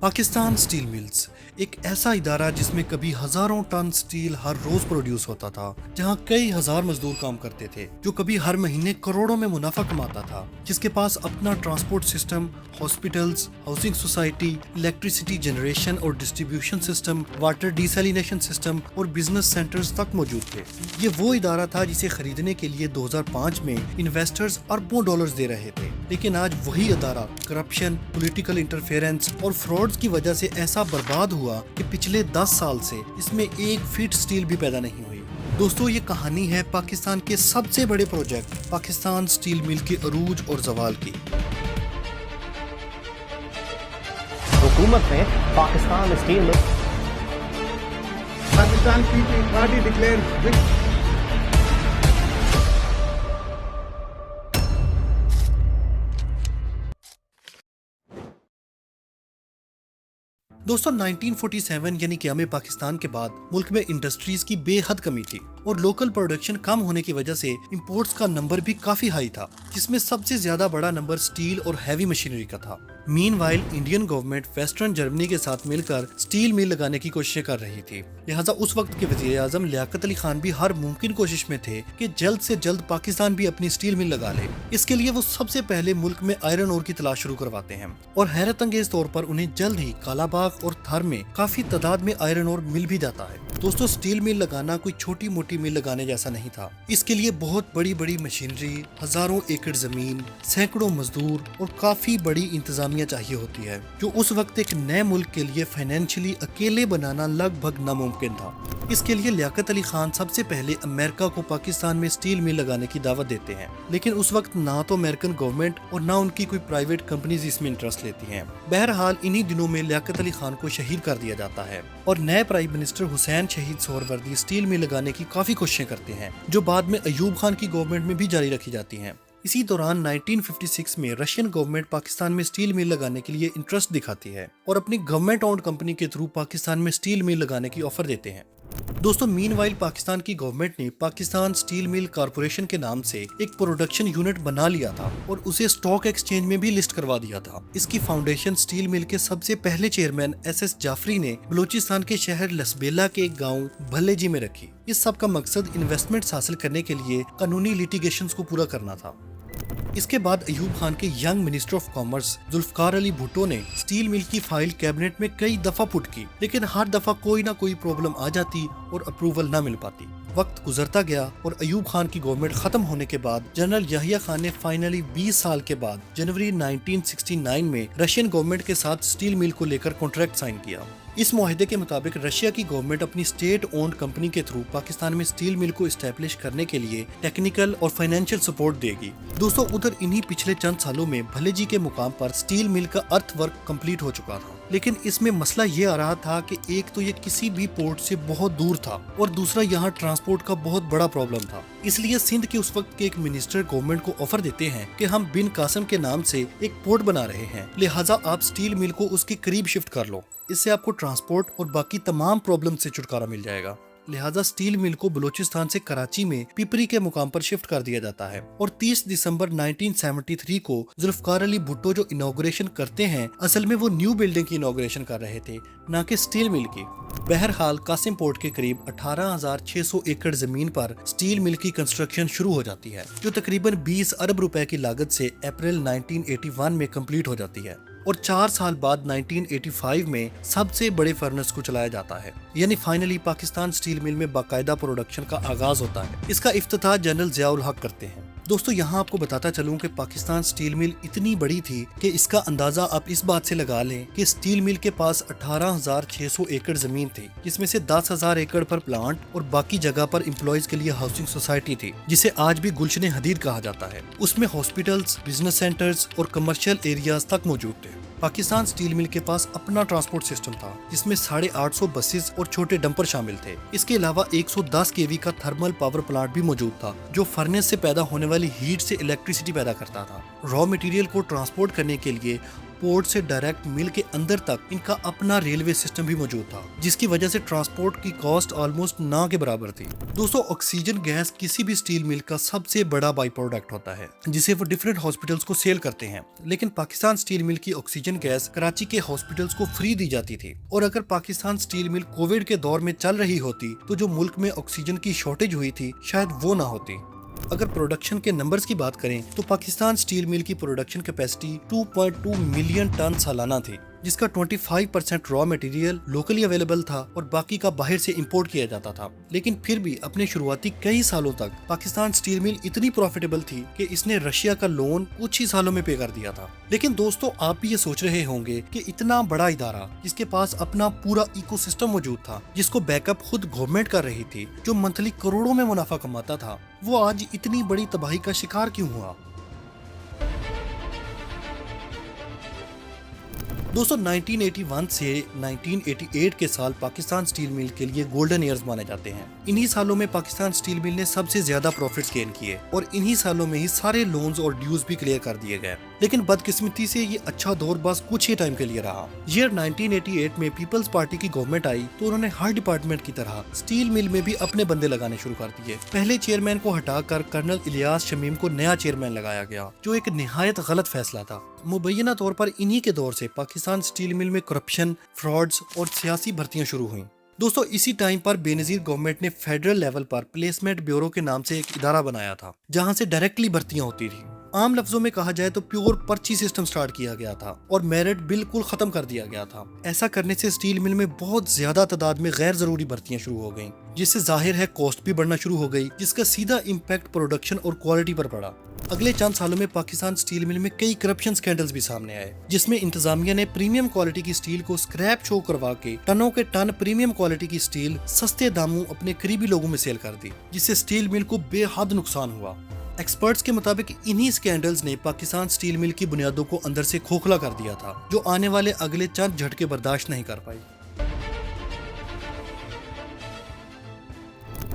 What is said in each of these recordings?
Pakistan steel mills एक ऐसा इदारा जिसमें कभी हजारों टन स्टील हर रोज प्रोड्यूस होता था, जहां कई हजार मजदूर काम करते थे, जो कभी हर महीने करोड़ों में मुनाफा कमाता था, जिसके पास अपना transport system, hospitals, housing society, electricity generation और distribution system, water desalination system और बिजनेस सेंटर्स तक मौजूद थे। ये वो इदारा था जिसे खरीदने के लिए 2005 में इन्वेस्टर्स अरबों डॉलर्स दे रहे थे, लेकिन आज वही इदारा करप्शन, पॉलिटिकल इंटरफेरेंस और फ्रॉड्स की वजह से ऐसा बर्बाद हुआ कि पिछले 10 साल से इसमें एक फीट स्टील भी पैदा नहीं हुई। दोस्तों, ये कहानी है पाकिस्तान के सबसे बड़े प्रोजेक्ट पाकिस्तान स्टील मिल के अरूज और जवाल की। हुकूमत ने Pakistan steel mill Pakistan Peoples Party declares दोस्तों, 1947 यानी क़याम पाकिस्तान के बाद मुल्क में इंडस्ट्रीज की बेहद कमी थी और लोकल प्रोडक्शन कम होने की वजह से इंपोर्ट्स का नंबर भी काफी हाई था, जिसमें सबसे ज्यादा बड़ा नंबर स्टील और हैवी मशीनरी का था। Meanwhile Indian government western Germany के साथ मिलकर स्टील मिल लगाने की कोशिशें कर रही थी। लिहाजा उस वक्त के वजीर आजम लियाकत अली खान भी हर मुमकिन कोशिश में थे कि जल्द से जल्द पाकिस्तान भी अपनी स्टील मिल लगा ले। इसके लिए वो सबसे पहले मुल्क में आयरन ओर की तलाश शुरू करवाते हैं और हैरत अंगेज तौर पर उन्हें जल्द ही कालाबाग और थर में काफी तादाद में आयरन ओर मिल भी जाता है। दोस्तों, स्टील मिल लगाना कोई छोटी मोटी मिल लगाने जैसा नहीं था। इसके लिए बहुत बड़ी बड़ी मशीनरी, हजारों एकड़ जमीन, सैकड़ों मजदूर और काफी बड़ी इंतजामिया चाहिए होती है, जो उस वक्त एक नए मुल्क के लिए फाइनेंशियली अकेले बनाना लगभग नामुमकिन था। इसके लिए लियाकत अली खान सबसे पहले अमेरिका को पाकिस्तान में स्टील मिल लगाने की दावत देते हैं, लेकिन उस वक्त ना तो अमेरिकन गवर्नमेंट और ना उनकी कोई प्राइवेट कंपनीज इसमें इंटरेस्ट लेती हैं। बहरहाल इन्हीं दिनों में लियाकत अली खान को शहीद कर दिया जाता है और नए प्राइम मिनिस्टर हुसैन शहीद सोहरवर्दी स्टील मिल लगाने की काफी कोशिशें करते हैं, जो बाद में अयूब खान की गवर्नमेंट में भी जारी रखी जाती हैं। इसी दौरान 1956 में रशियन गवर्नमेंट पाकिस्तान में स्टील मिल लगाने के लिए इंटरेस्ट दिखाती है और अपनी गवर्नमेंट ओन्ड कंपनी के थ्रू पाकिस्तान में स्टील मिल लगाने की ऑफर देते हैं। दोस्तों, मीनवाइल पाकिस्तान की गवर्नमेंट ने पाकिस्तान स्टील मिल कारपोरेशन के नाम से एक प्रोडक्शन यूनिट बना लिया था और उसे स्टॉक एक्सचेंज में भी लिस्ट करवा दिया था। इसकी फाउंडेशन स्टील मिल के सबसे पहले चेयरमैन SS जाफरी ने बलूचिस्तान के शहर लसबेला के एक गाँव भल्लेजी में रखी। इस सब का मकसद इन्वेस्टमेंट हासिल करने के लिए कानूनी लिटिगेशंस को पूरा करना था। इसके बाद अयूब खान के young minister of commerce Zulfikar Ali Bhutto ने स्टील मिल की फाइल कैबिनेट में कई दफा पुट की, लेकिन हर दफा कोई ना कोई प्रॉब्लम आ जाती और अप्रूवल ना मिल पाती। वक्त गुजरता गया और अयूब खान की गवर्नमेंट खत्म होने के बाद जनरल याहिया खान ने फाइनली 20 साल के बाद जनवरी 1969 में रशियन गवर्नमेंट के साथ स्टील मिल को लेकर कॉन्ट्रैक्ट साइन किया। इस मुआहदे के मुताबिक रशिया की गवर्नमेंट अपनी स्टेट ओन्ड कंपनी के थ्रू पाकिस्तान में स्टील मिल को एस्टेब्लिश करने के लिए टेक्निकल और फाइनेंशियल सपोर्ट देगी। दोस्तों, उधर इन्हीं पिछले चंद सालों में भलेजी के मुकाम पर स्टील मिल का अर्थ वर्क कंप्लीट हो चुका था, लेकिन इसमें मसला ये आ रहा था कि एक तो ये किसी भी पोर्ट से बहुत दूर था और दूसरा यहाँ ट्रांसपोर्ट का बहुत बड़ा प्रॉब्लम था। इसलिए सिंध के उस वक्त के एक मिनिस्टर गवर्नमेंट को ऑफर देते हैं कि हम बिन कासम के नाम से एक पोर्ट बना रहे हैं, लिहाजा आप स्टील मिल को उसके करीब शिफ्ट कर लो। इससे आपको ट्रांसपोर्ट और बाकी तमाम प्रॉब्लम से छुटकारा मिल जाएगा। लिहाजा स्टील मिल को बलूचिस्तान से कराची में पिपरी के मुकाम पर शिफ्ट कर दिया जाता है और 30 दिसंबर 1973 को जुल्फकार अली भुट्टो जो इनॉग्रेशन करते हैं, असल में वो न्यू बिल्डिंग की इनॉग्रेशन कर रहे थे, न कि स्टील मिल की। बहरहाल कासिम पोर्ट के करीब 18,600 एकड़ जमीन पर स्टील मिल की कंस्ट्रक्शन शुरू हो जाती है, जो तकरीबन 20 अरब रुपए की लागत से अप्रैल 1981 में कंप्लीट हो जाती है और 4 साल बाद 1985 में सबसे बड़े फर्नेस को चलाया जाता है। यानी फाइनली पाकिस्तान स्टील मिल में बाकायदा प्रोडक्शन का आगाज होता है। इसका इफ्तिताह जनरल ज़ियाउल हक करते हैं। दोस्तों, यहाँ आपको बताता चलूं कि पाकिस्तान स्टील मिल इतनी बड़ी थी कि इसका अंदाजा आप इस बात से लगा लें कि स्टील मिल के पास 18,600 एकड़ जमीन थी, जिसमें से 10,000 एकड़ पर प्लांट और बाकी जगह पर एम्प्लॉयज के लिए हाउसिंग सोसाइटी थी, जिसे आज भी गुलशन हदीद कहा जाता है। उसमें हॉस्पिटल्स, बिजनेस सेंटर्स और कमर्शियल एरियाज तक मौजूद थे। पाकिस्तान स्टील मिल के पास अपना ट्रांसपोर्ट सिस्टम था, जिसमें 850 बसेस और छोटे डंपर शामिल थे। इसके अलावा 110 केवी का थर्मल पावर प्लांट भी मौजूद था, जो फर्नेस से पैदा होने वाली हीट से इलेक्ट्रिसिटी पैदा करता था। रॉ मटेरियल को ट्रांसपोर्ट करने के लिए पोर्ट से डायरेक्ट मिल के अंदर तक इनका अपना रेलवे सिस्टम भी मौजूद था, जिसकी वजह से ट्रांसपोर्ट की कॉस्ट ऑलमोस्ट ना के बराबर थी। दोस्तों, ऑक्सीजन गैस किसी भी स्टील मिल का सबसे बड़ा बाई प्रोडक्ट होता है, जिसे वो डिफरेंट हॉस्पिटल्स को सेल करते हैं। लेकिन पाकिस्तान स्टील मिल की ऑक्सीजन गैस कराची के हॉस्पिटल्स को फ्री दी जाती थी, और अगर पाकिस्तान स्टील मिल कोविड के दौर में चल रही होती तो जो मुल्क में ऑक्सीजन की शॉर्टेज हुई थी शायद वो ना होती। अगर प्रोडक्शन के नंबर्स की बात करें तो पाकिस्तान स्टील मिल की प्रोडक्शन कैपेसिटी 2.2 मिलियन टन सालाना थी, जिसका 25% रॉ मटेरियल लोकली अवेलेबल था और बाकी का बाहर से इंपोर्ट किया जाता था। लेकिन फिर भी अपने शुरुआती कई सालों तक पाकिस्तान स्टील मिल इतनी प्रॉफिटेबल थी कि इसने रशिया का लोन कुछ ही सालों में पे कर दिया था। लेकिन दोस्तों, आप भी ये सोच रहे होंगे कि इतना बड़ा इदारा जिसके पास अपना पूरा इकोसिस्टम मौजूद था, जिसको बैकअप खुद गवर्नमेंट कर रही थी, जो मंथली करोड़ों में मुनाफा कमाता था, वो आज इतनी बड़ी तबाही का शिकार क्यों हुआ? दोस्तों, 1981 से 1988 के साल पाकिस्तान स्टील मिल के लिए गोल्डन ईयर्स माने जाते हैं। इन्हीं सालों में पाकिस्तान स्टील मिल ने सबसे ज्यादा प्रॉफिट्स गेन किए और इन्हीं सालों में ही सारे लोन्स और ड्यूज भी क्लियर कर दिए गए। लेकिन बदकिस्मती से ये अच्छा दौर बस कुछ ही टाइम के लिए रहा। ईयर 1988 में पीपल्स पार्टी की गवर्नमेंट आई तो उन्होंने हर डिपार्टमेंट की तरह स्टील मिल में भी अपने बंदे लगाने शुरू कर दिए। पहले चेयरमैन को हटाकर कर्नल इलियास शमीम को नया चेयरमैन लगाया गया, जो एक निहायत गलत फैसला था। मुबैना तौर पर इन्हीं के दौर से पाकिस्तान स्टील मिल में करप्शन, फ्रॉड्स और सियासी भर्तियां शुरू हुई। दोस्तों, इसी टाइम पर बेनजीर गवर्नमेंट ने फेडरल लेवल पर प्लेसमेंट ब्यूरो के नाम से एक इदारा बनाया था, जहां से डायरेक्टली भर्तियां होती थी। आम लफ्जों में कहा जाए तो प्योर पर्ची सिस्टम स्टार्ट किया गया था और मेरिट बिल्कुल खत्म कर दिया गया था। ऐसा करने से स्टील मिल में बहुत ज्यादा तादाद में गैर जरूरी भर्तियां शुरू हो गईं, जिससे जाहिर है कॉस्ट भी बढ़ना शुरू हो गई, जिसका सीधा इम्पैक्ट प्रोडक्शन और क्वालिटी पर पड़ा। अगले चंद सालों में पाकिस्तान स्टील मिल में कई करप्शन स्कैंडल्स भी सामने आए, जिसमें इंतजामिया ने प्रीमियम क्वालिटी की स्टील को स्क्रैप शो करवा के टनों के टन प्रीमियम क्वालिटी की स्टील सस्ते दामों अपने करीबी लोगों में सेल कर दी, जिससे स्टील मिल को बेहद नुकसान हुआ। एक्सपर्ट्स के मुताबिक इन्हीं स्कैंडल्स ने पाकिस्तान स्टील मिल की बुनियादों को अंदर से खोखला कर दिया था, जो आने वाले अगले चंद झटके बर्दाश्त नहीं कर पाई।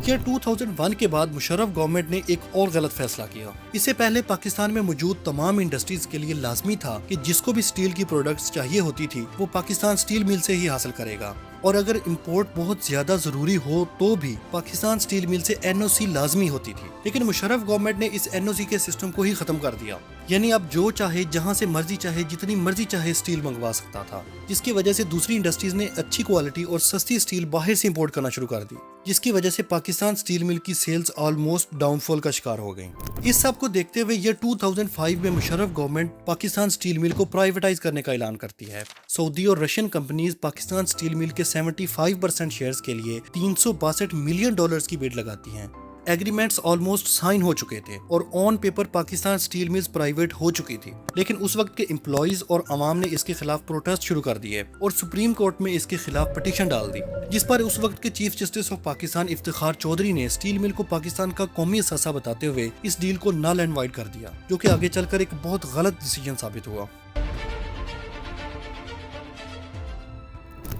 ईयर 2001 के बाद मुशर्रफ गवर्नमेंट ने एक और गलत फैसला किया। इससे पहले पाकिस्तान में मौजूद तमाम इंडस्ट्रीज के लिए लाजमी था कि जिसको भी स्टील की प्रोडक्ट्स चाहिए होती थी वो पाकिस्तान स्टील मिल से ही हासिल करेगा, और अगर इंपोर्ट बहुत ज्यादा जरूरी हो तो भी पाकिस्तान स्टील मिल से एनओसी लाजमी होती थी। लेकिन मुशर्रफ गवर्नमेंट ने इस एनओसी के सिस्टम को ही खत्म कर दिया, यानी अब जो चाहे जहां से मर्जी चाहे जितनी मर्जी चाहे स्टील मंगवा सकता था, जिसकी वजह से दूसरी इंडस्ट्रीज ने अच्छी क्वालिटी और सस्ती स्टील बाहर से इंपोर्ट करना शुरू कर दी, जिसकी वजह से पाकिस्तान स्टील मिल की सेल्स ऑलमोस्ट डाउनफॉल का शिकार हो गई। इस सब को देखते हुए ईयर 2005 में मुशर्रफ गवर्नमेंट पाकिस्तान स्टील मिल को प्राइवेटाइज करने का ऐलान करती है। सऊदी और रशियन कंपनीज पाकिस्तान स्टील मिल के 75% शेयर्स के लिए $362 मिलियन की बिड लगाती हैं। एग्रीमेंट्स ऑलमोस्ट साइन हो चुके थे और on paper Pakistan steel mills private हो चुकी थी, लेकिन उस वक्त के एम्प्लॉइज और अवाम ने इसके खिलाफ प्रोटेस्ट शुरू कर दिए और सुप्रीम कोर्ट में इसके खिलाफ पिटीशन डाल दी, जिस पर उस वक्त के chief justice of Pakistan Iftikhar Chaudhry ने स्टील मिल को पाकिस्तान का कौमी असासा बताते हुए इस डील को नल एंड वाइड कर दिया, जो कि आगे चलकर एक बहुत गलत डिसीजन साबित हुआ।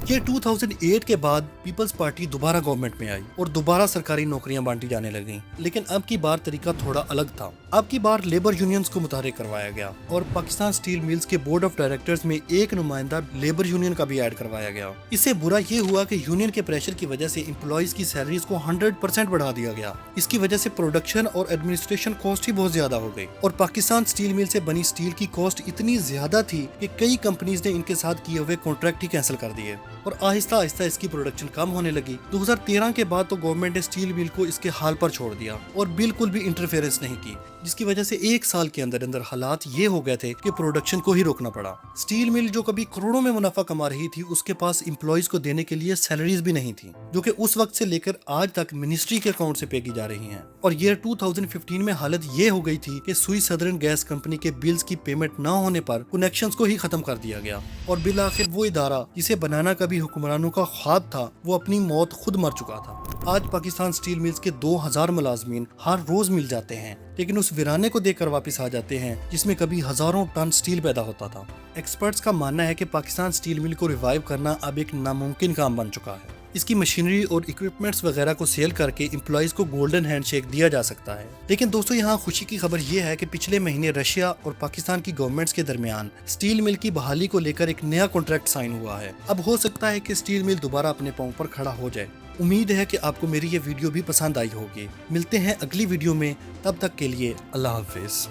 ये 2008 के बाद पीपल्स पार्टी दोबारा गवर्नमेंट में आई और दोबारा सरकारी नौकरियां बांटी जाने लगी, लेकिन अब की बार तरीका थोड़ा अलग था। अब की बार लेबर यूनियंस को मुतहरिक करवाया गया और पाकिस्तान स्टील मिल्स के बोर्ड ऑफ डायरेक्टर्स में एक नुमाइंदा लेबर यूनियन का भी ऐड करवाया गया। इससे बुरा ये हुआ कि यूनियन के प्रेशर की वजह से एम्प्लॉइज की सैलरीज को 100% बढ़ा दिया गया। इसकी वजह से प्रोडक्शन और एडमिनिस्ट्रेशन कॉस्ट ही बहुत ज्यादा हो गई और पाकिस्तान स्टील मिल से बनी स्टील की कॉस्ट इतनी ज्यादा थी कि कई कंपनीज ने इनके साथ किए हुए कॉन्ट्रैक्ट ही कैंसिल कर दिए और आहिस्ता आहिस्ता इसकी प्रोडक्शन कम होने लगी। 2013 के बाद तो गवर्नमेंट ने स्टील मिल को इसके हाल पर छोड़ दिया और बिल्कुल भी इंटरफेरेंस नहीं की, जिसकी वजह से एक साल के अंदर अंदर हालात ये हो गए थे कि प्रोडक्शन को ही रोकना पड़ा। स्टील मिल जो कभी करोड़ों में मुनाफा कमा रही थी, उसके पास एम्प्लॉइज को देने के लिए सैलरीज भी नहीं थी, जो कि उस वक्त से लेकर आज तक मिनिस्ट्री के अकाउंट से पे की जा रही हैं। और ईयर 2015 में हालत ये हो गई थी कि सुई सदर्न गैस कंपनी के बिल्स की पेमेंट न होने पर कनेक्शंस को ही खत्म कर दिया गया और बिल आखिर वो इदारा जिसे बनाना कभी हुक्मरानों का ख्वाब था, वो अपनी मौत खुद मर चुका था। आज पाकिस्तान स्टील मिल्स के 2000 मुलाजमीन हर रोज मिल जाते हैं, लेकिन उस वीराने को देखकर वापस आ जाते हैं जिसमें कभी हजारों टन स्टील पैदा होता था। एक्सपर्ट्स का मानना है कि पाकिस्तान स्टील मिल को रिवाइव करना अब एक नामुमकिन काम बन चुका है। इसकी मशीनरी और इक्विपमेंट्स वगैरह को सेल करके एम्प्लॉइज को गोल्डन हैंड शेक दिया जा सकता है। लेकिन दोस्तों यहाँ खुशी की खबर ये है कि पिछले महीने रशिया और पाकिस्तान की गवर्नमेंट्स के दरमियान स्टील मिल की बहाली को लेकर एक नया कॉन्ट्रैक्ट साइन हुआ है। अब हो सकता है कि स्टील मिल दोबारा अपने पांव पर खड़ा हो जाए। उम्मीद है कि आपको मेरी ये वीडियो भी पसंद आई होगी। मिलते हैं अगली वीडियो में, तब तक के लिए अल्लाह हाफिज।